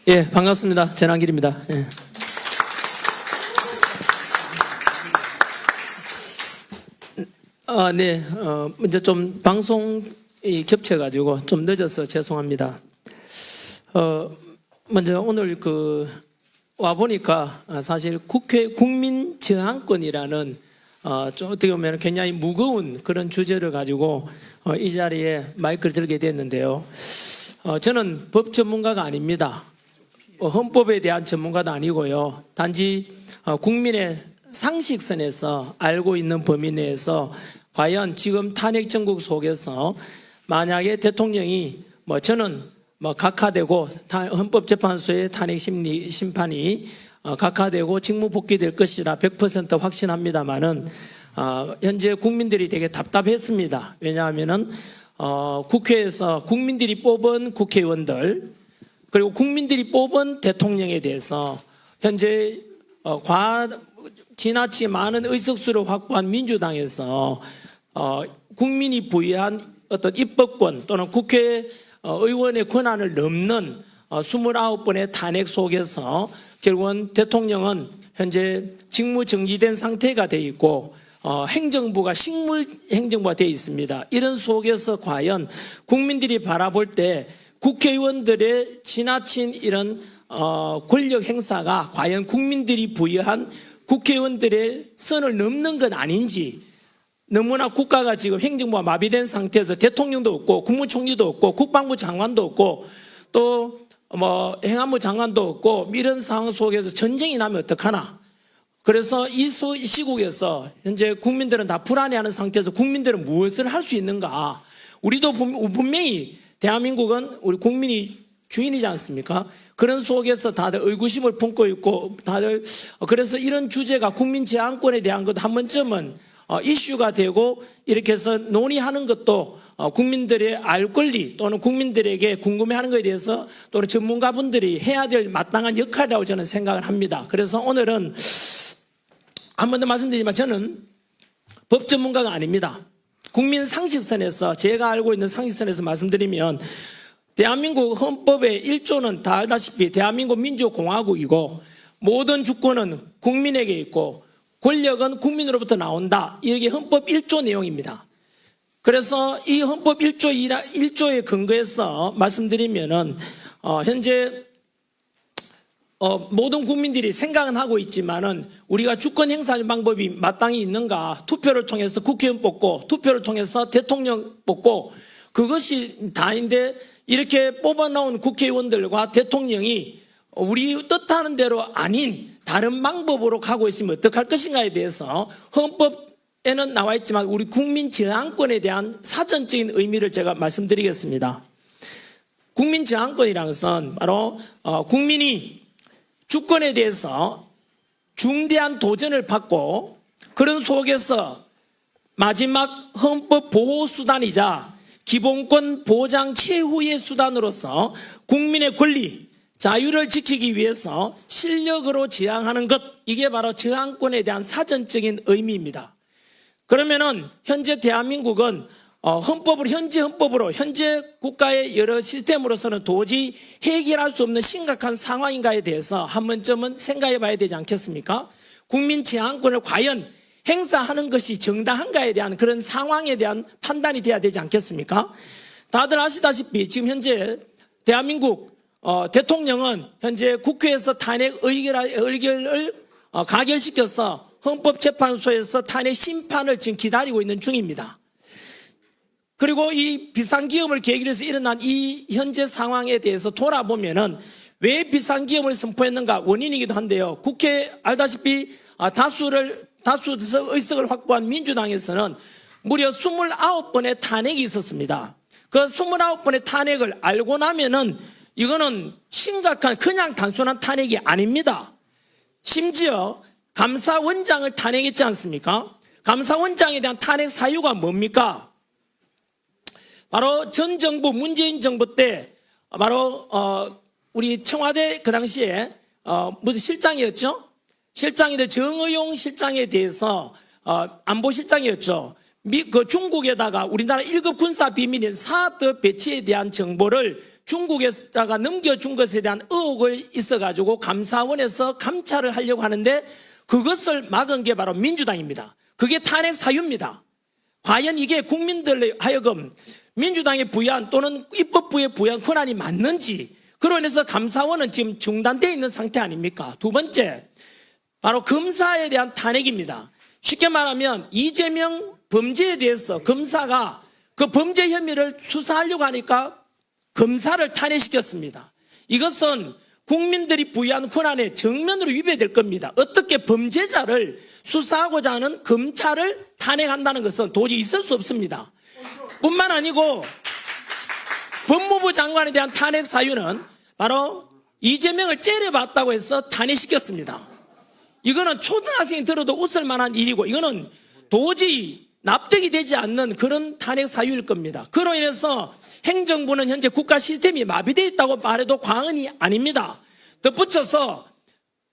예, 반갑습니다. 전한길입니다. 예. 네, 먼저 좀 방송이 겹쳐가지고 좀 늦어서 죄송합니다. 먼저 오늘 와보니까 사실 국회 국민저항권이라는 좀 어떻게 보면 굉장히 무거운 그런 주제를 가지고 이 자리에 마이크를 들게 됐는데요. 저는 법 전문가가 아닙니다. 헌법에 대한 전문가도 아니고요. 단지 국민의 상식선에서 알고 있는 범위 내에서 과연 지금 탄핵 정국 속에서 만약에 대통령이 저는 각하되고 헌법재판소의 탄핵 심판이 각하되고 직무 복귀될 것이라 100% 확신합니다만은 현재 국민들이 되게 답답했습니다. 왜냐하면은 국회에서 국민들이 뽑은 국회의원들 그리고 국민들이 뽑은 대통령에 대해서 현재 지나치게 많은 의석수를 확보한 민주당에서 국민이 부여한 어떤 입법권 또는 국회의원의 권한을 넘는 29번의 탄핵 속에서 결국은 대통령은 현재 직무 정지된 상태가 되어 있고 행정부가 식물 행정부가 되어 있습니다. 이런 속에서 과연 국민들이 바라볼 때 국회의원들의 지나친 이런 권력 행사가 과연 국민들이 부여한 국회의원들의 선을 넘는 건 아닌지, 너무나 국가가 지금 행정부가 마비된 상태에서 대통령도 없고 국무총리도 없고 국방부 장관도 없고 또 행안부 장관도 없고 이런 상황 속에서 전쟁이 나면 어떡하나. 그래서 이 시국에서 현재 국민들은 다 불안해하는 상태에서 국민들은 무엇을 할 수 있는가. 우리도 분명히 대한민국은 우리 국민이 주인이지 않습니까? 그런 속에서 다들 의구심을 품고 있고 다들 그래서 이런 주제가 국민 제한권에 대한 것 한 번쯤은 이슈가 되고 이렇게 해서 논의하는 것도 국민들의 알 권리 또는 국민들에게 궁금해하는 것에 대해서 또는 전문가분들이 해야 될 마땅한 역할이라고 저는 생각을 합니다. 그래서 오늘은 한 번 더 말씀드리지만 저는 법 전문가가 아닙니다. 국민 상식선에서 제가 알고 있는 상식선에서 말씀드리면 대한민국 헌법의 1조는 다 알다시피 대한민국 민주공화국이고 모든 주권은 국민에게 있고 권력은 국민으로부터 나온다. 이게 헌법 1조 내용입니다. 그래서 이 헌법 1조에 근거해서 말씀드리면은 현재 모든 국민들이 생각은 하고 있지만은 우리가 주권 행사하는 방법이 마땅히 있는가? 투표를 통해서 국회의원 뽑고 투표를 통해서 대통령 뽑고 그것이 다인데 이렇게 뽑아놓은 국회의원들과 대통령이 우리 뜻하는 대로 아닌 다른 방법으로 가고 있으면 어떡할 것인가에 대해서 헌법에는 나와 있지만 우리 국민 저항권에 대한 사전적인 의미를 제가 말씀드리겠습니다. 국민 저항권이라는 것은 바로 국민이 주권에 대해서 중대한 도전을 받고 그런 속에서 마지막 헌법 보호 수단이자 기본권 보장 최후의 수단으로서 국민의 권리, 자유를 지키기 위해서 실력으로 저항하는 것, 이게 바로 저항권에 대한 사전적인 의미입니다. 그러면은 현재 대한민국은 현재 헌법으로 현재 국가의 여러 시스템으로서는 도저히 해결할 수 없는 심각한 상황인가에 대해서 한 번쯤은 생각해 봐야 되지 않겠습니까? 국민 제한권을 과연 행사하는 것이 정당한가에 대한 그런 상황에 대한 판단이 돼야 되지 않겠습니까? 다들 아시다시피 지금 현재 대한민국 대통령은 현재 국회에서 탄핵 의결을 가결시켜서 헌법재판소에서 탄핵 심판을 지금 기다리고 있는 중입니다. 그리고 이 비상기업을 계기로 해서 일어난 이 현재 상황에 대해서 돌아보면은 왜 비상기업을 선포했는가 원인이기도 한데요. 국회 알다시피 다수 의석을 확보한 민주당에서는 무려 29번의 탄핵이 있었습니다. 그 29번의 탄핵을 알고 나면은 이거는 심각한 그냥 단순한 탄핵이 아닙니다. 심지어 감사원장을 탄핵했지 않습니까? 감사원장에 대한 탄핵 사유가 뭡니까? 바로 전 정부 문재인 정부 때 바로 우리 청와대 그 당시에 무슨 실장이었죠? 실장인데 정의용 실장에 대해서 안보실장이었죠. 그 중국에다가 우리나라 1급 군사 비밀인 사드 배치에 대한 정보를 중국에다가 넘겨준 것에 대한 의혹이 있어가지고 감사원에서 감찰을 하려고 하는데 그것을 막은 게 바로 민주당입니다. 그게 탄핵 사유입니다. 과연 이게 국민들 하여금 민주당에 부여한 또는 입법부에 부여한 권한이 맞는지, 그로 인해서 감사원은 지금 중단되어 있는 상태 아닙니까? 두 번째, 바로 검사에 대한 탄핵입니다. 쉽게 말하면 이재명 범죄에 대해서 검사가 그 범죄 혐의를 수사하려고 하니까 검사를 탄핵시켰습니다. 이것은 국민들이 부여한 권한에 정면으로 위배될 겁니다. 어떻게 범죄자를 수사하고자 하는 검찰을 탄핵한다는 것은 도저히 있을 수 없습니다. 뿐만 아니고 법무부 장관에 대한 탄핵 사유는 바로 이재명을 째려봤다고 해서 탄핵시켰습니다. 이거는 초등학생이 들어도 웃을 만한 일이고 이거는 도저히 납득이 되지 않는 그런 탄핵 사유일 겁니다. 그로 인해서 행정부는 현재 국가 시스템이 마비되어 있다고 말해도 과언이 아닙니다. 덧붙여서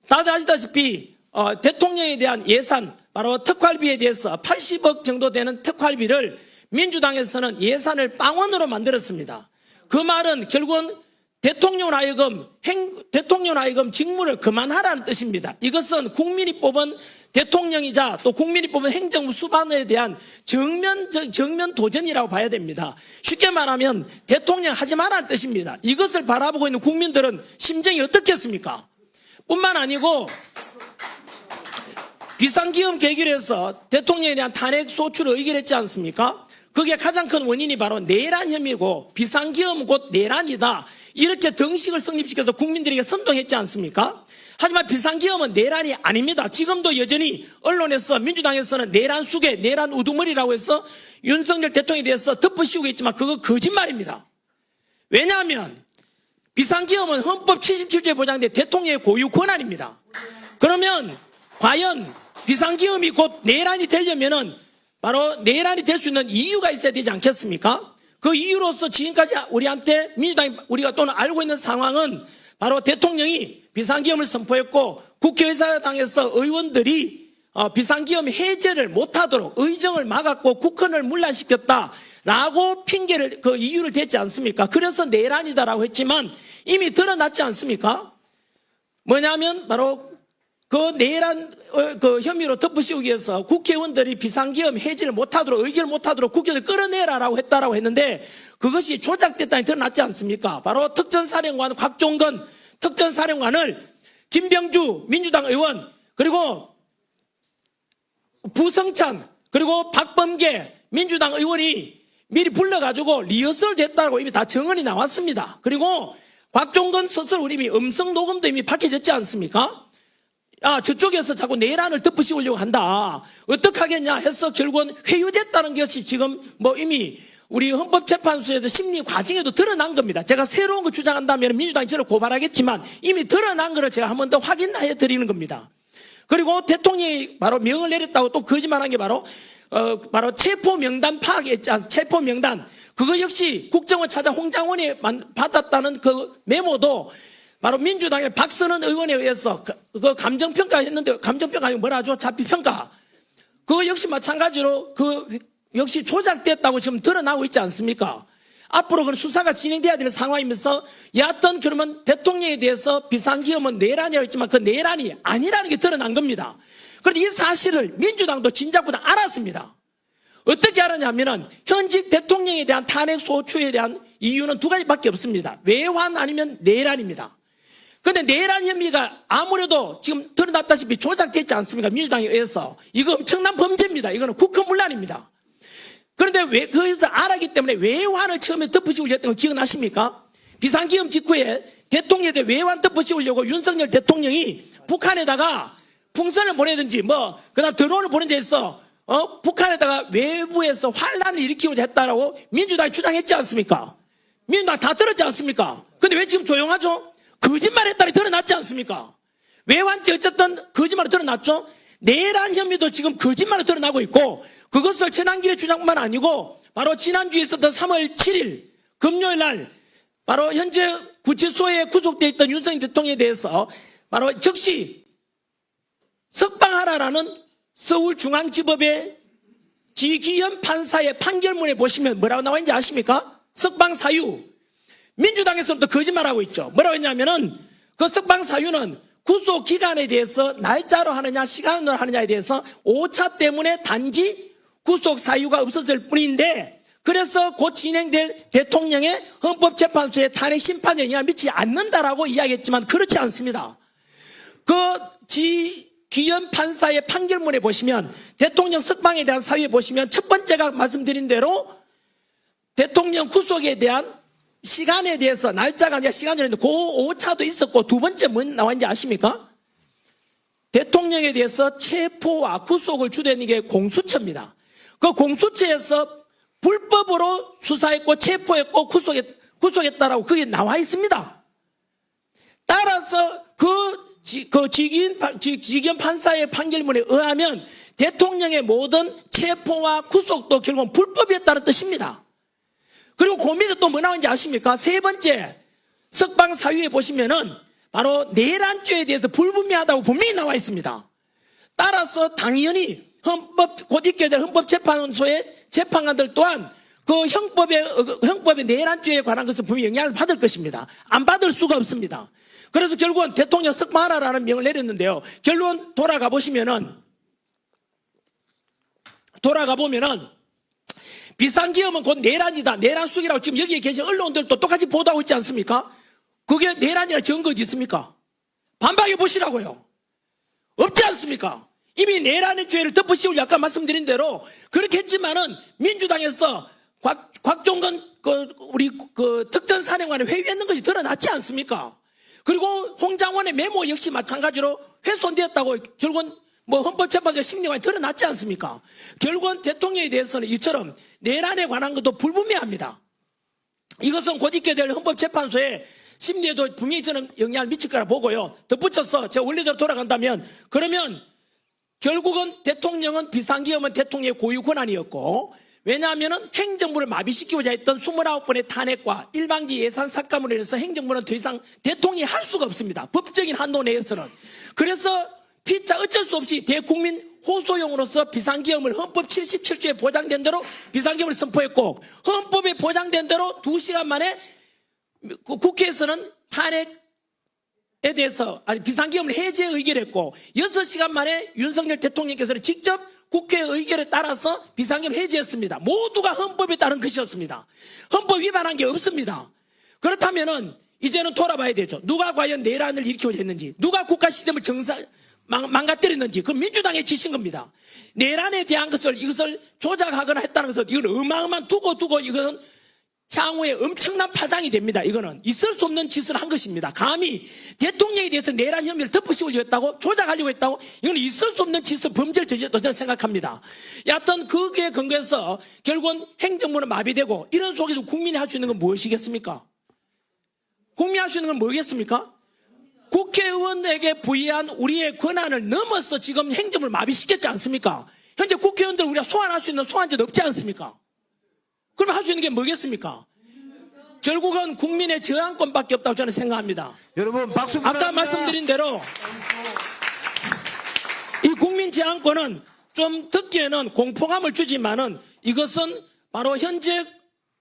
다들 아시다시피 대통령에 대한 예산, 바로 특활비에 대해서 80억 정도 되는 특활비를 민주당에서는 예산을 빵원으로 만들었습니다. 그 말은 결국은 대통령을 하여금 직무를 그만하라는 뜻입니다. 이것은 국민이 뽑은 대통령이자 또 국민이 뽑은 행정부 수반에 대한 정면 도전이라고 봐야 됩니다. 쉽게 말하면 대통령 하지 말라는 뜻입니다. 이것을 바라보고 있는 국민들은 심정이 어떻겠습니까? 뿐만 아니고 비상기금 계기로 해서 대통령에 대한 탄핵 소추를 의결했지 않습니까? 그게 가장 큰 원인이 바로 내란 혐의고 비상기금 곧 내란이다. 이렇게 등식을 성립시켜서 국민들에게 선동했지 않습니까? 하지만 비상기금은 내란이 아닙니다. 지금도 여전히 언론에서 민주당에서는 내란 수계, 내란 우두머리라고 해서 윤석열 대통령에 대해서 덮어씌우고 있지만 그거 거짓말입니다. 왜냐하면 비상기금은 헌법 77조에 보장된 대통령의 고유 권한입니다. 그러면 과연 비상기금이 곧 내란이 되려면은 바로 내란이 될 수 있는 이유가 있어야 되지 않겠습니까? 그 이유로서 지금까지 우리한테 민주당이 우리가 또는 알고 있는 상황은 바로 대통령이 비상기금을 선포했고 국회의사당에서 의원들이 비상기금 해제를 못하도록 의정을 막았고 국헌을 문란시켰다라고 핑계를 그 이유를 댔지 않습니까? 그래서 내란이다라고 했지만 이미 드러났지 않습니까? 뭐냐면 바로 그 내란 그 혐의로 덮어씌우기 위해서 국회의원들이 비상기금 해지를 못하도록 의결을 못하도록 국회를 끌어내라라고 했다라고 했는데 그것이 조작됐다니 드러났지 않습니까? 바로 특전사령관 곽종건 특전사령관을 김병주 민주당 의원 그리고 부성찬 그리고 박범계 민주당 의원이 미리 불러가지고 리허설 됐다고 이미 다 정언이 나왔습니다. 그리고 곽종건 스스로 이미 음성 녹음도 이미 밝혀졌지 않습니까? 저쪽에서 자꾸 내란을 덮으시려고 한다. 어떻게 하겠냐 해서 결국은 회유됐다는 것이 지금 이미 우리 헌법재판소에서 심리 과정에도 드러난 겁니다. 제가 새로운 거 주장한다면 민주당이 저를 고발하겠지만 이미 드러난 거를 제가 한 번 더 확인해 드리는 겁니다. 그리고 대통령이 바로 명을 내렸다고 또 거짓말한 게 바로 체포 명단 파악했지 않습니까? 체포 명단. 그거 역시 국정원 차장 홍장원이 받았다는 그 메모도 바로 민주당의 박선원 의원에 의해서 그 감정평가 했는데 감정평가 뭐라 하죠? 자피평가. 그거 역시 마찬가지로 역시 조작됐다고 지금 드러나고 있지 않습니까? 앞으로 그 수사가 진행돼야 되는 상황이면서 여하튼 그러면 대통령에 대해서 비상기금은 내란이라고 했지만 그 내란이 아니라는 게 드러난 겁니다. 그런데 이 사실을 민주당도 진작보다 알았습니다. 어떻게 알았냐면은 현직 대통령에 대한 탄핵 소추에 대한 이유는 두 가지밖에 없습니다. 외환 아니면 내란입니다. 그런데 내란 혐의가 아무래도 지금 드러났다시피 조작됐지 않습니까? 민주당에 의해서. 이거 엄청난 범죄입니다. 이거는 국헌문란입니다. 그런데 거기서 알았기 때문에 외환을 처음에 덮으시려고 했던 거 기억나십니까? 비상기금 직후에 대통령에 대해 외환 덮으시려고 윤석열 대통령이 북한에다가 풍선을 보내든지 그다음 드론을 보낸 데 있어 북한에다가 외부에서 환란을 일으키고자 했다라고 민주당이 주장했지 않습니까? 민주당 다 들었지 않습니까? 근데 왜 지금 조용하죠? 거짓말했다니 드러났지 않습니까? 외환죄 어쨌든 거짓말로 드러났죠? 내란 혐의도 지금 거짓말로 드러나고 있고 그것을 최단길의 주장뿐만 아니고 바로 지난주에 있었던 3월 7일 금요일 날 바로 현재 구치소에 구속되어 있던 윤석열 대통령에 대해서 바로 즉시 석방하라라는 서울중앙지법의 지기현 판사의 판결문에 보시면 뭐라고 나와 있는지 아십니까? 석방 사유. 민주당에서는 또 거짓말하고 있죠. 뭐라고 했냐면은 그 석방 사유는 구속 기간에 대해서 날짜로 하느냐 시간으로 하느냐에 대해서 오차 때문에 단지 구속 사유가 없었을 뿐인데, 그래서 곧 진행될 대통령의 헌법재판소의 탄핵 심판에 영향을 미치지 않는다라고 이야기했지만 그렇지 않습니다. 그 지기현 판사의 판결문에 보시면, 대통령 석방에 대한 사유에 보시면 첫 번째가 말씀드린 대로 대통령 구속에 대한 시간에 대해서 날짜가 아니라 시간이 있는데 그 오차도 있었고, 두 번째 뭐 나왔는지 아십니까? 대통령에 대해서 체포와 구속을 주도하는 게 공수처입니다. 그 공수처에서 불법으로 수사했고 체포했고 구속했다라고 그게 나와 있습니다. 따라서 지기현 판사의 판결문에 의하면 대통령의 모든 체포와 구속도 결국은 불법이었다는 뜻입니다. 그리고 그 밑에 또 뭐 나오는지 아십니까? 세 번째 석방 사유에 보시면은 바로 내란죄에 대해서 불분명하다고 분명히 나와 있습니다. 따라서 당연히 곧 있게 될 헌법재판소의 재판관들 또한 그 형법의 내란죄에 관한 것은 분명히 영향을 받을 것입니다. 안 받을 수가 없습니다. 그래서 결국은 대통령 석방하라라는 명을 내렸는데요. 결론 돌아가 보면은 비상기업은 곧 내란이다, 내란숙이라고 지금 여기에 계신 언론들도 똑같이 보도하고 있지 않습니까? 그게 내란이라 증거 어디 있습니까? 반박해 보시라고요. 없지 않습니까? 이미 내란의 죄를 덮으시고 아까 말씀드린 대로 그렇게 했지만은 민주당에서 곽종건 우리 특전사령관의 회유했는 것이 드러났지 않습니까? 그리고 홍장원의 메모 역시 마찬가지로 훼손되었다고 결국은 헌법재판소 심리관이 드러났지 않습니까? 결국은 대통령에 대해서는 이처럼 내란에 관한 것도 불분명합니다. 이것은 곧 있게 될 헌법재판소의 심리에도 분명히 저는 영향을 미칠 거라 보고요. 덧붙여서 제가 원래대로 돌아간다면, 그러면 결국은 대통령은 비상기업은 대통령의 고유 권한이었고, 왜냐하면 행정부를 마비시키고자 했던 29번의 탄핵과 일방지 예산 삭감으로 인해서 행정부는 더 이상 대통령이 할 수가 없습니다. 법적인 한도 내에서는. 그래서 피차 어쩔 수 없이 대국민 호소용으로서 비상기업을 헌법 77조에 보장된 대로 비상기업을 선포했고, 헌법에 보장된 대로 2시간 만에 국회에서는 탄핵에 대해서 비상기업을 해제 의결했고, 6시간 만에 윤석열 대통령께서는 직접 국회 의결에 따라서 비상기업 해제했습니다. 모두가 헌법에 따른 것이었습니다. 헌법 위반한 게 없습니다. 그렇다면은 이제는 돌아봐야 되죠. 누가 과연 내란을 일으키고자 했는지, 누가 국가 시스템을 망가뜨렸는지, 그 민주당의 짓인 겁니다. 내란에 대한 이것을 조작하거나 했다는 것은 이건 어마어마한 두고 이것은 향후에 엄청난 파장이 됩니다. 이거는 있을 수 없는 짓을 한 것입니다. 감히 대통령에 대해서 내란 혐의를 덮으시려고 했다고, 조작하려고 했다고, 이건 있을 수 없는 짓을 범죄를 저질렀다고 저는 생각합니다. 여하튼 거기에 근거해서 결국은 행정부는 마비되고, 이런 속에서 국민이 할 수 있는 건 무엇이겠습니까? 국민이 할 수 있는 건 뭐겠습니까? 국회의원에게 부여한 우리의 권한을 넘어서 지금 행정을 마비시켰지 않습니까? 현재 국회의원들 우리가 소환할 수 있는 소환제도 없지 않습니까? 그러면 할 수 있는 게 뭐겠습니까? 결국은 국민의 저항권밖에 없다고 저는 생각합니다. 여러분 박수 부탁드립니다. 아까 말씀드린 대로 이 국민 저항권은 좀 듣기에는 공포감을 주지만은 이것은 바로 현재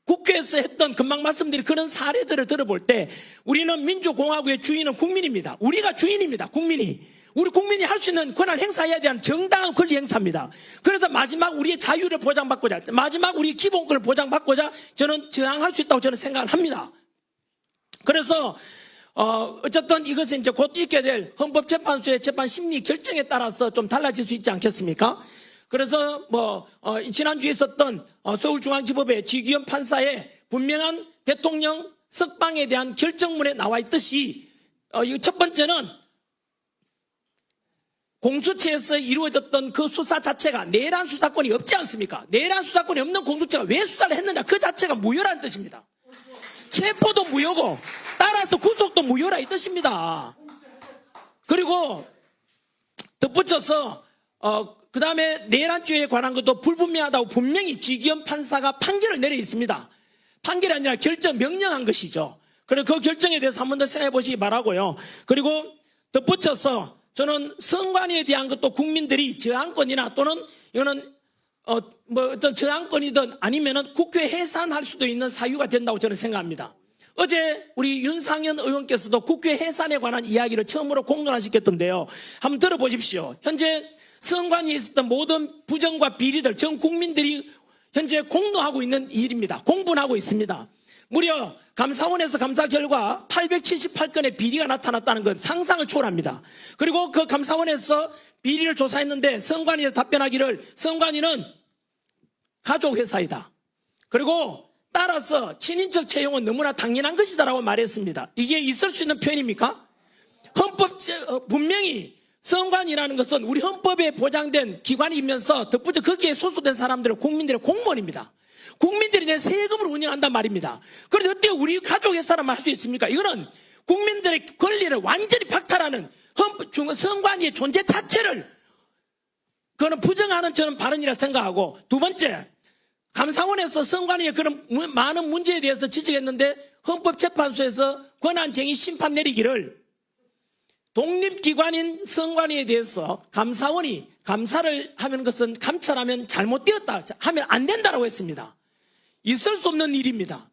국회에서 했던 금방 말씀드린 그런 사례들을 들어볼 때 우리는 민주공화국의 주인은 국민입니다. 우리가 주인입니다. 우리 국민이 할 수 있는 권한을 행사해야 되는 정당한 권리 행사입니다. 그래서 마지막 우리의 자유를 보장받고자, 마지막 우리 기본권을 보장받고자 저는 저항할 수 있다고 저는 생각을 합니다. 그래서 어쨌든 이것은 이제 곧 있게 될 헌법재판소의 재판 심리 결정에 따라서 좀 달라질 수 있지 않겠습니까? 그래서 지난주에 있었던 서울중앙지법의 지기현 판사의 분명한 대통령 석방에 대한 결정문에 나와 있듯이 첫 번째는 공수처에서 이루어졌던 그 수사 자체가 내란 수사권이 없지 않습니까? 내란 수사권이 없는 공수처가 왜 수사를 했느냐, 그 자체가 무효라는 뜻입니다. 체포도 무효고 따라서 구속도 무효라 이 뜻입니다. 그리고 덧붙여서 그 다음에 내란죄에 관한 것도 불분명하다고 분명히 지기현 판사가 판결을 내려 있습니다. 판결이 아니라 결정 명령한 것이죠. 그리고 그 결정에 대해서 한 번 더 생각해 보시기 바라고요. 그리고 덧붙여서 저는 선관위에 대한 것도 국민들이 저항권이나 또는 이거는 어떤 저항권이든 아니면은 국회 해산할 수도 있는 사유가 된다고 저는 생각합니다. 어제 우리 윤상현 의원께서도 국회 해산에 관한 이야기를 처음으로 공론화시켰던데요. 한번 들어보십시오. 현재 선관위에 있었던 모든 부정과 비리들 전 국민들이 현재 공노하고 있는 일입니다. 공분하고 있습니다. 무려 감사원에서 감사 결과 878건의 비리가 나타났다는 건 상상을 초월합니다. 그리고 그 감사원에서 비리를 조사했는데 선관위에 답변하기를 선관위는 가족회사이다. 그리고 따라서 친인척 채용은 너무나 당연한 것이다라고 말했습니다. 이게 있을 수 있는 표현입니까? 분명히 선관위라는 것은 우리 헌법에 보장된 기관이면서 덧붙여 거기에 소속된 사람들은 국민들의 공무원입니다. 국민들이 내 세금을 운영한단 말입니다. 그런데 어떻게 우리 가족회사라만 할 수 있습니까? 이거는 국민들의 권리를 완전히 박탈하는 선관위의 존재 자체를 그거는 부정하는 저는 발언이라 생각하고, 두 번째, 감사원에서 선관위의 그런 많은 문제에 대해서 지적했는데 헌법재판소에서 권한쟁의 심판 내리기를 독립기관인 선관위에 대해서 감사원이 감사를 하는 것은 감찰하면 잘못되었다 하면 안 된다고 했습니다. 있을 수 없는 일입니다.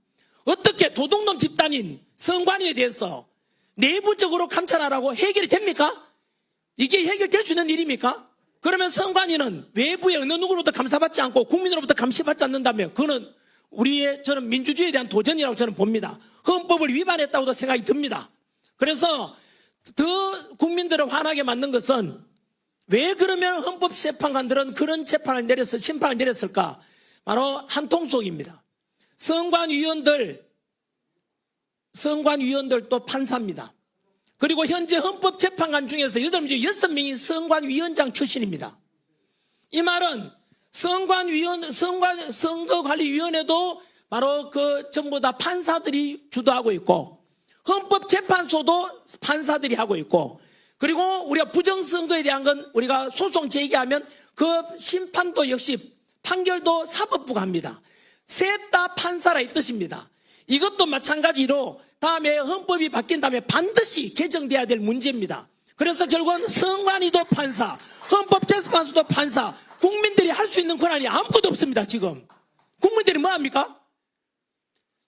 어떻게 도둑놈 집단인 선관위에 대해서 내부적으로 감찰하라고 해결이 됩니까? 이게 해결될 수 있는 일입니까? 그러면 선관위는 외부의 어느 누구로부터 감사받지 않고 국민으로부터 감시받지 않는다면 그거는 저는 민주주의에 대한 도전이라고 저는 봅니다. 헌법을 위반했다고도 생각이 듭니다. 그래서 더 국민들을 화나게 만든 것은 왜 그러면 헌법재판관들은 그런 심판을 내렸을까? 바로 한통속입니다. 선관위원들도 판사입니다. 그리고 현재 헌법재판관 중에서 6명이 선관위원장 출신입니다. 이 말은 선거관리위원회도 바로 전부 다 판사들이 주도하고 있고, 헌법재판소도 판사들이 하고 있고, 그리고 우리가 부정선거에 대한 건 우리가 소송 제기하면 그 심판도 역시 판결도 사법부가 합니다. 셋 다 판사라 이 뜻입니다. 이것도 마찬가지로 다음에 헌법이 바뀐 다음에 반드시 개정돼야 될 문제입니다. 그래서 결국은 선관위도 판사, 헌법재판소도 판사, 국민들이 할 수 있는 권한이 아무것도 없습니다. 지금 국민들이 뭐합니까?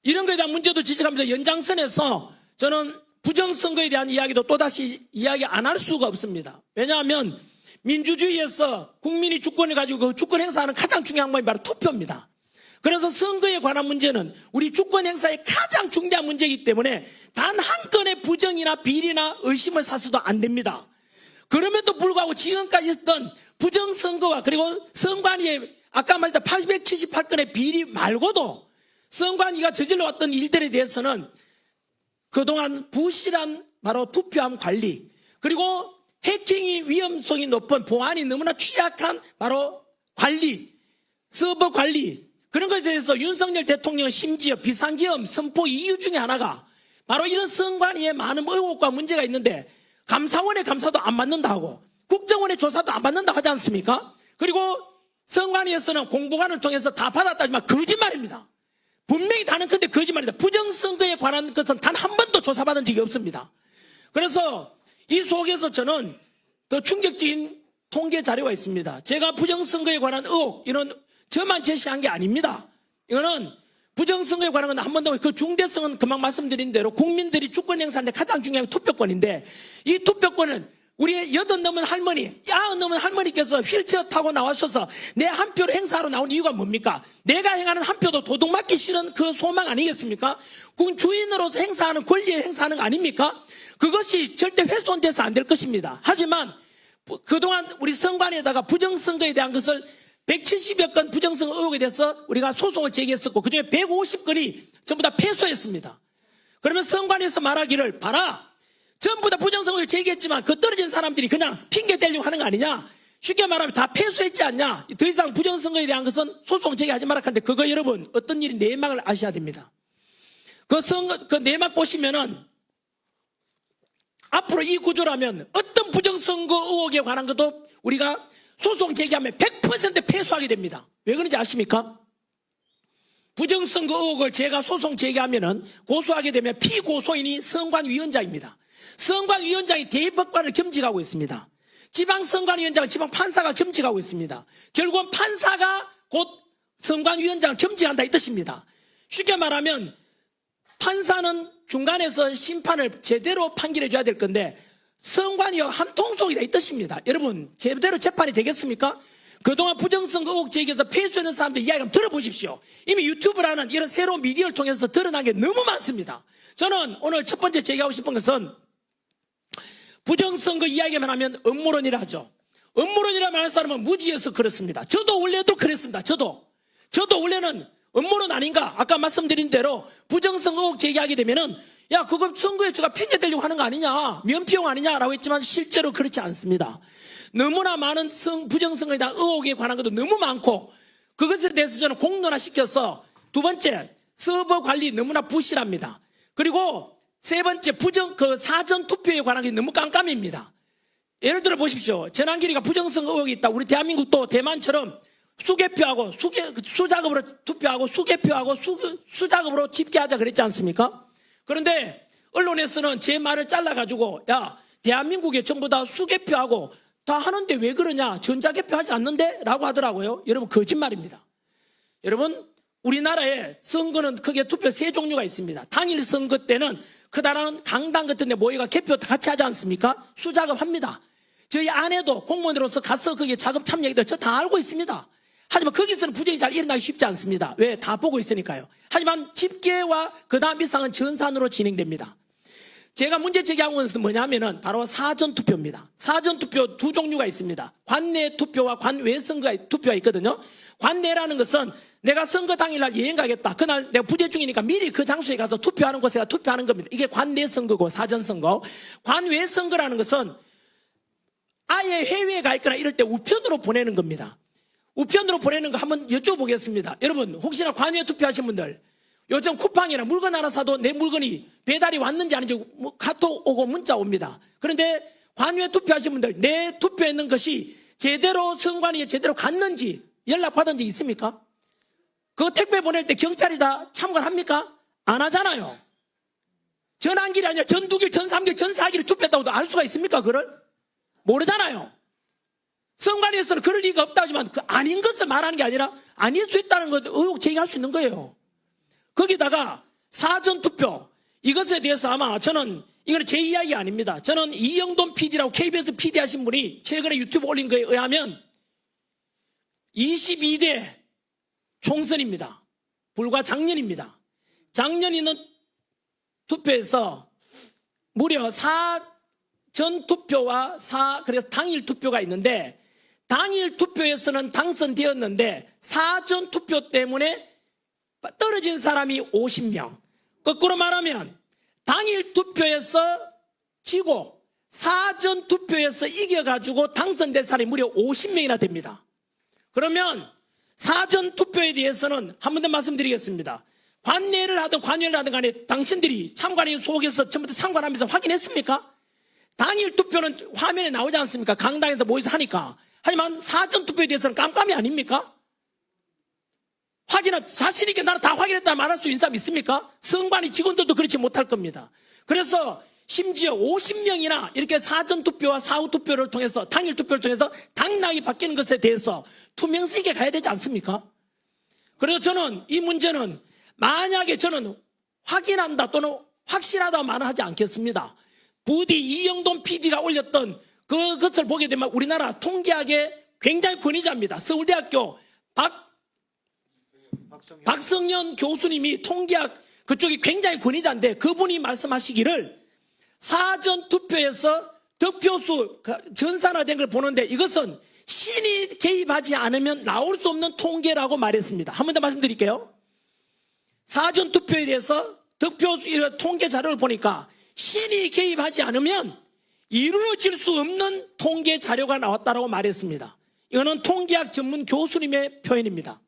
이런 거에 대한 문제도 지적하면서 연장선에서 저는 부정선거에 대한 이야기도 또다시 이야기 안 할 수가 없습니다. 왜냐하면 민주주의에서 국민이 주권을 가지고 그 주권 행사하는 가장 중요한 것이 바로 투표입니다. 그래서 선거에 관한 문제는 우리 주권 행사의 가장 중대한 문제이기 때문에 단 한 건의 부정이나 비리나 의심을 사서도 안 됩니다. 그럼에도 불구하고 지금까지 했던 부정선거와 그리고 선관위의 아까 말했던 878건의 비리 말고도 선관위가 저질러왔던 일들에 대해서는 그동안 부실한 바로 투표함 관리, 그리고 해킹이 위험성이 높은 보안이 너무나 취약한 바로 관리, 서버 관리, 그런 것에 대해서 윤석열 대통령은 심지어 비상계엄 선포 이유 중에 하나가 바로 이런 선관위에 많은 의혹과 문제가 있는데 감사원의 감사도 안 받는다 하고 국정원의 조사도 안 받는다 하지 않습니까? 그리고 선관위에서는 공보관을 통해서 다 받았다지만 거짓말입니다. 분명히 다는 건데 거짓말입니다. 부정선거에 관한 것은 단 한 번도 조사받은 적이 없습니다. 그래서 이 속에서 저는 더 충격적인 통계 자료가 있습니다. 제가 부정선거에 관한 의혹, 이런 저만 제시한 게 아닙니다. 이거는 부정선거에 관한 건 한 번 더 그 중대성은 금방 말씀드린 대로 국민들이 주권 행사하는데 가장 중요한 투표권인데, 이 투표권은 우리의 80 넘은 할머니, 90 넘은 할머니께서 휠체어 타고 나와셔서 내 한 표를 행사하러 나온 이유가 뭡니까? 내가 행하는 한 표도 도둑맞기 싫은 그 소망 아니겠습니까? 주인으로서 행사하는 권리에 행사하는 거 아닙니까? 그것이 절대 훼손돼서 안 될 것입니다. 하지만 그동안 우리 선관위에다가 부정선거에 대한 것을 170여 건 부정선거 의혹에 대해서 우리가 소송을 제기했었고 그중에 150건이 전부 다 패소했습니다. 그러면 선관위에서 말하기를 봐라, 전부 다 부정선거를 제기했지만 그 떨어진 사람들이 그냥 핑계 대려고 하는 거 아니냐, 쉽게 말하면 다 패소했지 않냐, 더 이상 부정선거에 대한 것은 소송 제기하지 말라 하는데, 그거 여러분 어떤 일이 내막을 아셔야 됩니다. 그 내막 보시면은 앞으로 이 구조라면 어떤 부정선거 의혹에 관한 것도 우리가 소송 제기하면 100% 패소하게 됩니다. 왜 그런지 아십니까? 부정선거 의혹을 제가 소송 제기하면은 고소하게 되면 피고소인이 선관위원장입니다. 선관위원장이 대법관을 겸직하고 있습니다. 지방선관위원장은 지방판사가 겸직하고 있습니다. 결국은 판사가 곧 선관위원장을 겸직한다 이 뜻입니다. 쉽게 말하면 판사는 중간에서 심판을 제대로 판결해 줘야 될 건데 선관위와 한통속이다 이 뜻입니다. 여러분 제대로 재판이 되겠습니까? 그동안 부정선거 의혹 제기해서 패소하는 사람들 이야기 한번 들어보십시오. 이미 유튜브라는 이런 새로운 미디어를 통해서 드러난 게 너무 많습니다. 저는 오늘 첫 번째 제기하고 싶은 것은 부정선거 이야기만 하면 음모론이라 하죠. 음모론이라 말하는 사람은 무지해서 그렇습니다. 저도 원래도 그랬습니다. 저도 원래는 음모론 아닌가? 아까 말씀드린 대로 부정선거 의혹 제기하게 되면은 야 그거 선거에 제가 편제되려고 하는 거 아니냐, 면피용 아니냐라고 했지만 실제로 그렇지 않습니다. 너무나 많은 부정선거에 대한 의혹에 관한 것도 너무 많고 그것에 대해서 저는 공론화시켜서 두 번째 서버 관리 너무나 부실합니다. 그리고 세 번째 사전 투표에 관한 게 너무 깜깜입니다. 예를 들어 보십시오. 전환길이가 부정선거 의혹이 있다. 우리 대한민국도 대만처럼 수개표하고 수작업으로 투표하고 수개표하고 수작업으로 집계하자 그랬지 않습니까? 그런데 언론에서는 제 말을 잘라가지고 야 대한민국에 전부 다 수개표하고 다 하는데 왜 그러냐, 전자개표하지 않는데? 라고 하더라고요. 여러분 거짓말입니다. 여러분 우리나라에 선거는 크게 투표 세 종류가 있습니다. 당일 선거 때는 크다란 강당 같은 데 모여가 개표 같이 하지 않습니까? 수작업합니다. 저희 아내도 공무원으로서 가서 거기에 작업 참여하기도 저 다 알고 있습니다. 하지만 거기서는 부정이 잘 일어나기 쉽지 않습니다. 왜? 다 보고 있으니까요. 하지만 집계와 그 다음 이상은 전산으로 진행됩니다. 제가 문제 제기한 것은 뭐냐면은 바로 사전투표입니다. 사전투표 두 종류가 있습니다. 관내 투표와 관외 선거 투표가 있거든요. 관내라는 것은 내가 선거 당일날 여행 가겠다. 그날 내가 부재 중이니까 미리 그 장소에 가서 투표하는 곳에 투표하는 겁니다. 이게 관내 선거고 사전선거. 관외 선거라는 것은 아예 해외에 가 있거나 이럴 때 우편으로 보내는 겁니다. 우편으로 보내는 거 한번 여쭤보겠습니다. 여러분 혹시나 관외 투표하신 분들 요즘 쿠팡이나 물건 하나 사도 내 물건이 배달이 왔는지 아닌지 카톡 오고 문자 옵니다. 그런데 관외 투표하신 분들 내 투표했는 것이 제대로 선관위에 제대로 갔는지 연락받은 적 있습니까? 그거 택배 보낼 때 경찰이 다 참관합니까? 안 하잖아요. 전환길이 아니라 전두길, 전삼길, 전사길 투표했다고도 알 수가 있습니까? 그걸? 모르잖아요. 선관위에서는 그럴 리가 없다지만 그 아닌 것을 말하는 게 아니라 아닐 수 있다는 것 의혹 제기할 수 있는 거예요. 거기다가 사전투표 이것에 대해서 아마 저는 이건 제 이야기 아닙니다. 저는 이영돈 PD라고 KBS PD 하신 분이 최근에 유튜브 올린 거에 의하면 22대 총선입니다. 불과 작년입니다. 작년 있는 투표에서 무려 사전 투표와 그래서 당일 투표가 있는데 당일 투표에서는 당선되었는데 사전 투표 때문에 떨어진 사람이 50명. 거꾸로 말하면 당일 투표에서 지고 사전 투표에서 이겨가지고 당선된 사람이 무려 50명이나 됩니다. 그러면 사전 투표에 대해서는 한 번 더 말씀드리겠습니다. 관내를 하든 관외를 하든 간에 당신들이 참관인 속에서 전부 다 참관하면서 확인했습니까? 당일 투표는 화면에 나오지 않습니까? 강당에서 모여서 하니까. 하지만 사전 투표에 대해서는 깜깜이 아닙니까? 자신 있게 나는 다 확인했다 말할 수 있는 사람 있습니까? 선관위 직원들도 그렇지 못할 겁니다. 그래서 심지어 50명이나 이렇게 사전 투표와 사후 투표를 통해서 당일 투표를 통해서 당락이 바뀌는 것에 대해서 투명성 있게 가야 되지 않습니까? 그래서 저는 이 문제는 만약에 저는 확인한다 또는 확실하다 말은 하지 않겠습니다. 부디 이영돈 PD가 올렸던 그것을 보게 되면 우리나라 통계학의 굉장히 권위자입니다. 서울대학교 박성현 교수님이 통계학 그쪽이 굉장히 권위자인데 그분이 말씀하시기를 사전 투표에서 득표수 전산화된 걸 보는데 이것은 신이 개입하지 않으면 나올 수 없는 통계라고 말했습니다. 한 번 더 말씀드릴게요. 사전 투표에 대해서 득표수 통계 자료를 보니까 신이 개입하지 않으면 이루어질 수 없는 통계 자료가 나왔다고 말했습니다. 이거는 통계학 전문 교수님의 표현입니다.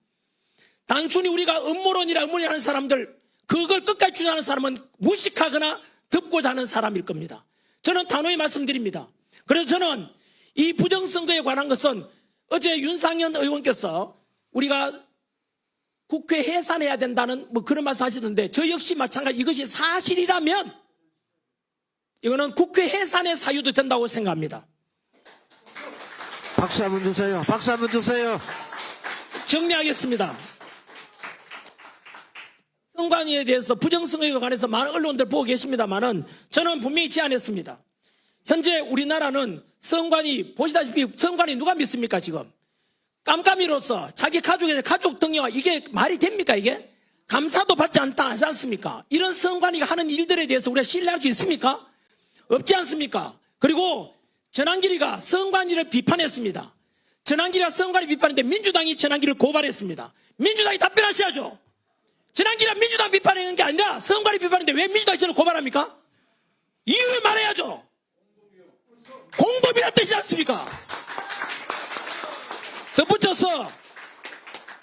단순히 우리가 음모론이라 하는 사람들 그걸 끝까지 주장하는 사람은 무식하거나 덮고자 하는 사람일 겁니다. 저는 단호히 말씀드립니다. 그래서 저는 이 부정선거에 관한 것은 어제 윤상현 의원께서 우리가 국회 해산해야 된다는 그런 말씀 하시던데 저 역시 마찬가지 이것이 사실이라면 이거는 국회 해산의 사유도 된다고 생각합니다. 박수 한번 주세요. 박수 한번 주세요. 정리하겠습니다. 선관위에 대해서 부정선거에 관해서 많은 언론들 보고 계십니다만은 저는 분명히 제안했습니다. 현재 우리나라는 선관위, 보시다시피 선관위 누가 믿습니까, 지금? 깜깜이로서 자기 가족의 가족 등여가 이게 말이 됩니까, 이게? 감사도 받지 하지 않습니까? 이런 선관위가 하는 일들에 대해서 우리가 신뢰할 수 있습니까? 없지 않습니까? 그리고 전환길이가 선관위를 비판했습니다. 전환길이가 선관위 비판했는데 민주당이 전환길을 고발했습니다. 민주당이 답변하셔야죠. 전환길이가 민주당 비판하는 게 아니라 선관위 비판했는데 왜 민주당이 저를 고발합니까? 이유를 말해야죠. 공범이란 뜻이지 않습니까? 덧붙여서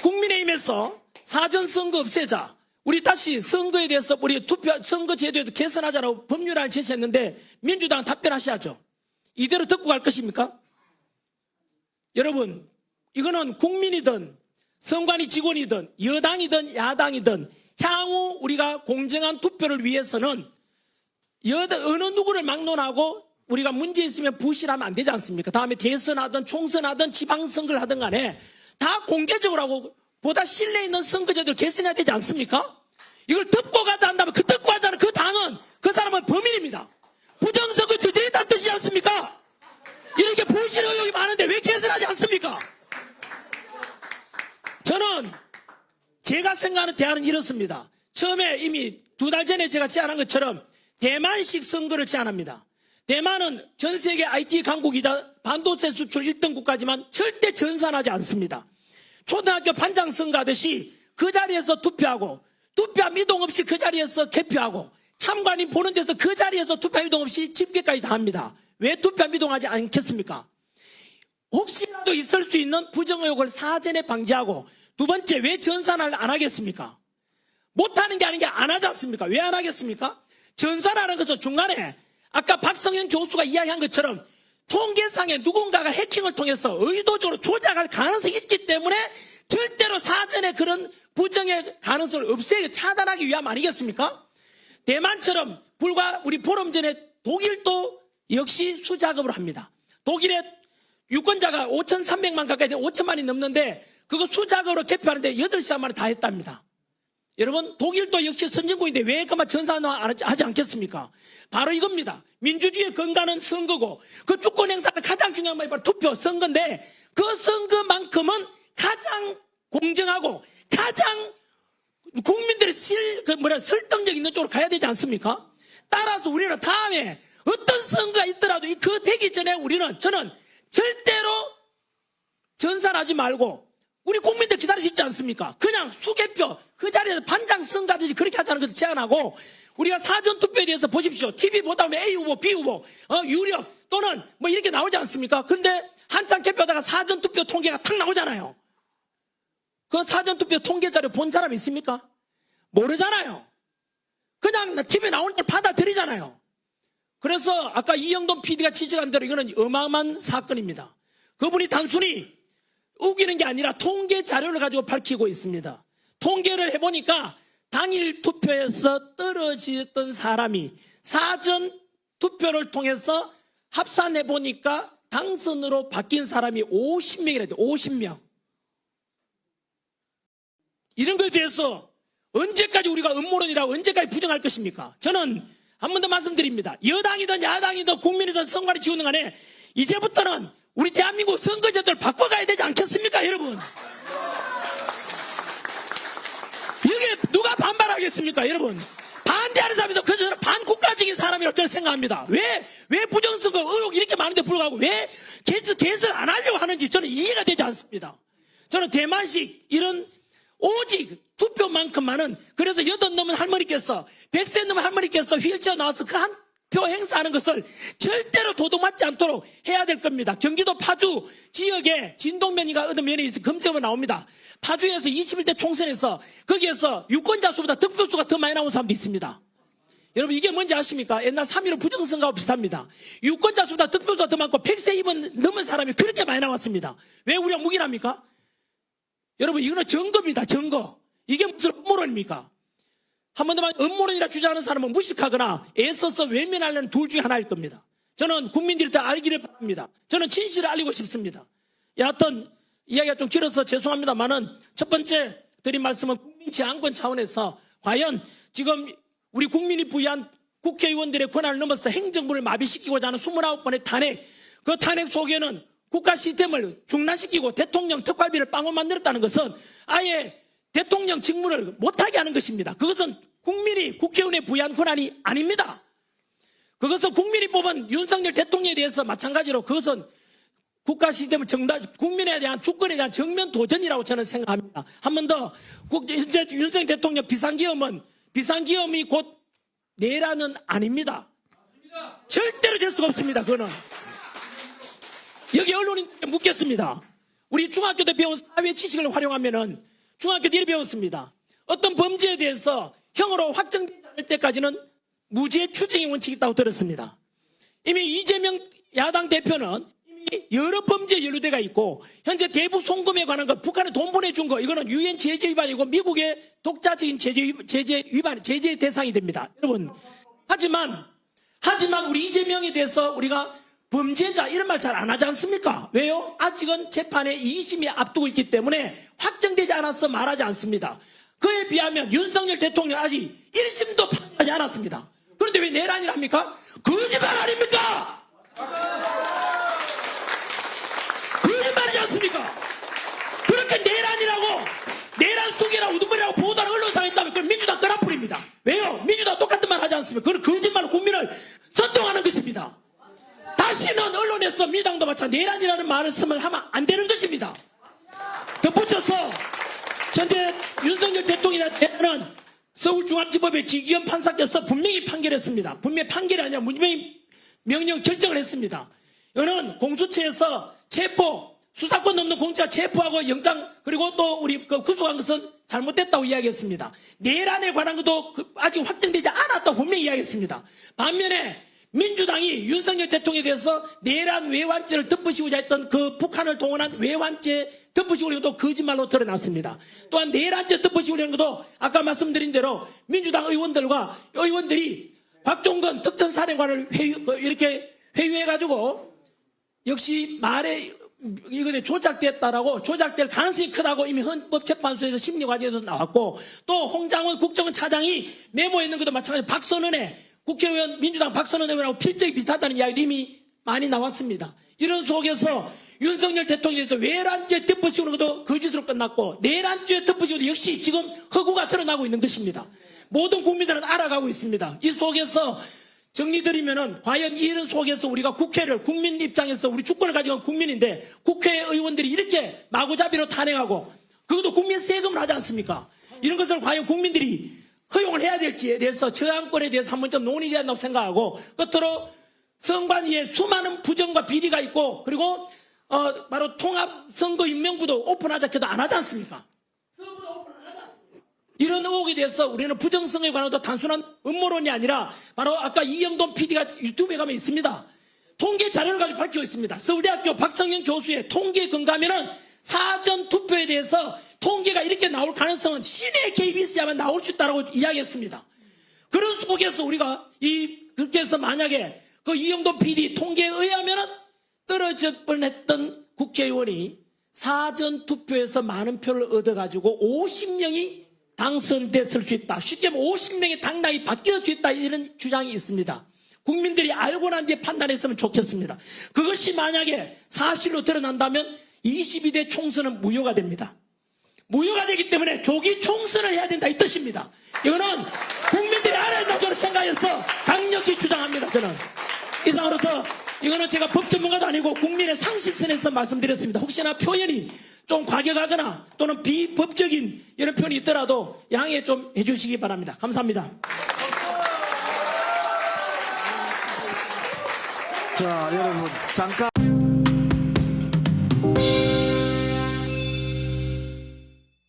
국민의힘에서 사전선거 없애자, 우리 다시 선거에 대해서 우리 선거 제도에도 개선하자라고 법률안을 제시했는데 민주당 답변하셔야죠. 이대로 듣고 갈 것입니까? 여러분, 이거는 국민이든 선관위 직원이든 여당이든 야당이든 향후 우리가 공정한 투표를 위해서는 어느 누구를 막론하고 우리가 문제 있으면 부실하면 안 되지 않습니까? 다음에 대선하든 총선하든 지방선거를 하든 간에 다 공개적으로 하고 보다 신뢰 있는 선거제도를 개선해야 되지 않습니까? 이걸 듣고 가자 한다면 그 듣고 하자는 그 당은 그 사람은 범인입니다. 부정선거 저지르겠다는 뜻이지 않습니까? 이렇게 부실 의혹이 많은데 왜 개선하지 않습니까? 저는 제가 생각하는 대안은 이렇습니다. 처음에 이미 2달 전에 제가 제안한 것처럼 대만식 선거를 제안합니다. 대만은 전 세계 IT 강국이자 반도체 수출 1등 국가지만 절대 전산하지 않습니다. 초등학교 반장 선거 하듯이 그 자리에서 투표하고 투표함 이동 없이 그 자리에서 개표하고 참관인 보는 데서 그 자리에서 투표함 이동 없이 집계까지 다 합니다. 왜 투표함 이동하지 않겠습니까? 혹시라도 있을 수 있는 부정의혹을 사전에 방지하고 두 번째 왜 전산을 안 하겠습니까? 못하는 게 아닌 게 안 하지 않습니까? 왜 안 하겠습니까? 전산하는 것은 중간에 아까 박성현 교수가 이야기한 것처럼 통계상에 누군가가 해킹을 통해서 의도적으로 조작할 가능성이 있기 때문에 절대로 사전에 그런 부정의 가능성을 없애고 차단하기 위함 아니겠습니까? 대만처럼 불과 우리 보름 전에 독일도 역시 수작업을 합니다. 독일의 유권자가 5,300만 가까이 돼 5천만이 넘는데 그거 수작업으로 개표하는데 8시간 만에 다 했답니다. 여러분 독일도 역시 선진국인데 왜 그만 전산화하지 않겠습니까? 바로 이겁니다. 민주주의의 근간은 선거고 그 주권 행사는 가장 중요한 말이 바로 투표 선거인데 그 선거만큼은 가장 공정하고 가장 국민들의 설득력 있는 쪽으로 가야 되지 않습니까? 따라서 우리는 다음에 어떤 선거가 있더라도 그 되기 전에 저는 절대로 전산하지 말고 우리 국민들 기다릴 수 있지 않습니까? 그냥 수개표 그 자리에서 반장 선거하듯이 그렇게 하자는 것을 제안하고 우리가 사전투표에 대해서 보십시오. TV 보다 보면 A 후보, B 후보, 유력 또는 뭐 이렇게 나오지 않습니까? 근데 한참 개표하다가 사전투표 통계가 탁 나오잖아요. 그 사전투표 통계 자료 본 사람 있습니까? 모르잖아요. 그냥 TV에 나오는 걸 받아들이잖아요. 그래서 아까 이영돈 PD가 지적한 대로 이거는 어마어마한 사건입니다. 그분이 단순히 우기는 게 아니라 통계 자료를 가지고 밝히고 있습니다. 통계를 해보니까 당일 투표에서 떨어졌던 사람이 사전 투표를 통해서 합산해보니까 당선으로 바뀐 사람이 50명이라 돼요. 50명. 이런 거에 대해서 언제까지 우리가 음모론이라고 언제까지 부정할 것입니까? 저는 한 번 더 말씀드립니다. 여당이든 야당이든 국민이든 선관위 직원이든 간에 이제부터는 우리 대한민국 선거제도를 바꿔가야 되지 않겠습니까, 여러분? 여기에 누가 반발하겠습니까, 여러분? 반대하는 사람이도 그저 반국가적인 사람이라고 저는 생각합니다. 왜 부정선거 의혹이 이렇게 많은데 불구하고 왜 개선 안 하려고 하는지 저는 이해가 되지 않습니다. 저는 대만식 이런 오직 투표만큼만은 그래서 80 넘은 할머니께서 100세 넘은 할머니께서 휠체어 나와서 그 한 표 행사하는 것을 절대로 도둑맞지 않도록 해야 될 겁니다. 경기도 파주 지역에 진동면이가 얻은 면이 있어 검색하면 나옵니다. 파주에서 21대 총선에서 거기에서 유권자 수보다 득표수가 더 많이 나온 사람도 있습니다. 여러분 이게 뭔지 아십니까? 옛날 3.15 부정선거하고 비슷합니다. 유권자 수보다 득표수가 더 많고 100세 입은 넘은 사람이 그렇게 많이 나왔습니다. 왜 우리가 묵인합니까? 여러분 이거는 증거입니다. 증거. 이게 무슨 음모론입니까? 한 번 더 말해 음모론이라 주장하는 사람은 무식하거나 애써서 외면하려는 둘 중에 하나일 겁니다. 저는 국민들이 다 알기를 바랍니다. 저는 진실을 알리고 싶습니다. 여하튼 이야기가 좀 길어서 죄송합니다만은 첫 번째 드린 말씀은 국민 제한권 차원에서 과연 지금 우리 국민이 부여한 국회의원들의 권한을 넘어서 행정부를 마비시키고자 하는 29번의 탄핵, 그 탄핵 속에는 국가 시스템을 중단시키고 대통령 특활비를 빵원 만들었다는 것은 아예 대통령 직무를 못하게 하는 것입니다. 그것은 국민이 국회의원에 부여한 권한이 아닙니다. 그것은 국민이 뽑은 윤석열 대통령에 대해서 마찬가지로 그것은 국가 시스템을 국민에 대한 주권에 대한 정면 도전이라고 저는 생각합니다. 한 번 더, 현재 윤석열 대통령 비상기업이 곧 내란은 아닙니다. 절대로 될 수가 없습니다. 그거는. 여기 언론인들께 묻겠습니다. 우리 중학교 때 배운 사회 지식을 활용하면은 중학교 때 이렇게 배웠습니다. 어떤 범죄에 대해서 형으로 확정되지 않을 때까지는 무죄 추정의 원칙이 있다고 들었습니다. 이미 이재명 야당 대표는 이미 여러 범죄에 연루돼가 있고 현재 대북 송금에 관한 것, 북한에 돈 보내준 거, 이거는 유엔 제재 위반이고 미국의 독자적인 제재 위반, 제재의 대상이 됩니다. 여러분, 하지만 우리 이재명에 대해서 우리가 범죄자 이런 말 잘 안 하지 않습니까? 왜요? 아직은 재판에 2심이 앞두고 있기 때문에 확정되지 않아서 말하지 않습니다. 그에 비하면 윤석열 대통령 아직 1심도 판결하지 않았습니다. 그런데 왜 내란이랍니까? 거짓말 아닙니까? 거짓말이지 않습니까? 그렇게 내란이라고, 내란 속이라고 우두머리라고 보도하는 언론사가 있다면 그걸 민주당 끌어버립니다. 왜요? 민주당 똑같은 말 하지 않습니까? 그건 거짓말로 국민을 선동하는 것입니다. 다시는 언론에서 민주당도 마찬가지 내란이라는 말을 쓰면 하면 안 되는 것입니다. 덧붙여서 현재 윤석열 대통령은 서울중앙지법의 지기현 판사께서 분명히 판결했습니다. 분명히 판결이 아니라 분명히 명령 결정을 했습니다. 이거는 공수처에서 수사권 넘는 공수처가 체포하고 영장 그리고 또 우리 구속한 것은 잘못됐다고 이야기했습니다. 내란에 관한 것도 아직 확정되지 않았다고 분명히 이야기했습니다. 반면에 민주당이 윤석열 대통령에 대해서 내란 외환죄를 덮으시고자 했던 그 북한을 동원한 외환죄 덮으시고자 또 거짓말로 드러났습니다. 또한 내란죄 덮으시고자 하는 것도 아까 말씀드린 대로 민주당 의원들이 곽종건 특전사령관을 이렇게 회유해가지고 역시 말에 이거 조작될 가능성이 크다고 이미 헌법재판소에서 심리 과정에서 나왔고 또 홍장원 국정원 차장이 메모했는 것도 마찬가지로 박선은의 국회의원 민주당 박선원 의원하고 필적이 비슷하다는 이야기도 이미 많이 나왔습니다. 이런 속에서 윤석열 대통령에서 외란죄 덮으시는 것도 거짓으로 끝났고 내란죄 덮으시는 것도 역시 지금 허구가 드러나고 있는 것입니다. 모든 국민들은 알아가고 있습니다. 이 속에서 정리드리면은 과연 이런 속에서 우리가 국회를 국민 입장에서 우리 주권을 가지고 있는 국민인데 국회의원들이 이렇게 마구잡이로 탄핵하고 그것도 국민 세금을 하지 않습니까? 이런 것을 과연 국민들이 허용을 해야 될지에 대해서 저항권에 대해서 한번 좀 논의해야 한다고 생각하고 끝으로 선관위에 수많은 부정과 비리가 있고 그리고 바로 통합선거임명부도 오픈하자 해도 안 하지 않습니까? 이런 의혹에 대해서 우리는 부정성에 관해서 단순한 음모론이 아니라 바로 아까 이영돈 PD가 유튜브에 가면 있습니다. 통계 자료를 가지고 밝히고 있습니다. 서울대학교 박성현 교수의 통계에 근거하면은 사전 투표에 대해서 통계가 이렇게 나올 가능성은 시내 KBS야만 나올 수 있다고 이야기했습니다. 그런 속에서 우리가 그렇게 해서 만약에 그 이영돈 PD 통계에 의하면은 떨어질 뻔했던 국회의원이 사전 투표에서 많은 표를 얻어가지고 50명이 당선됐을 수 있다. 쉽게 말하면 50명의 당락이 바뀔 수 있다. 이런 주장이 있습니다. 국민들이 알고 난 뒤에 판단했으면 좋겠습니다. 그것이 만약에 사실로 드러난다면 22대 총선은 무효가 됩니다. 무효가 되기 때문에 조기 총선을 해야 된다 이 뜻입니다. 이거는 국민들이 알아야 된다고 저는 생각해서 강력히 주장합니다. 저는 이상으로서 이거는 제가 법 전문가도 아니고 국민의 상식선에서 말씀드렸습니다. 혹시나 표현이 좀 과격하거나 또는 비법적인 이런 표현이 있더라도 양해 좀 해주시기 바랍니다. 감사합니다. 자, 여러분 잠깐.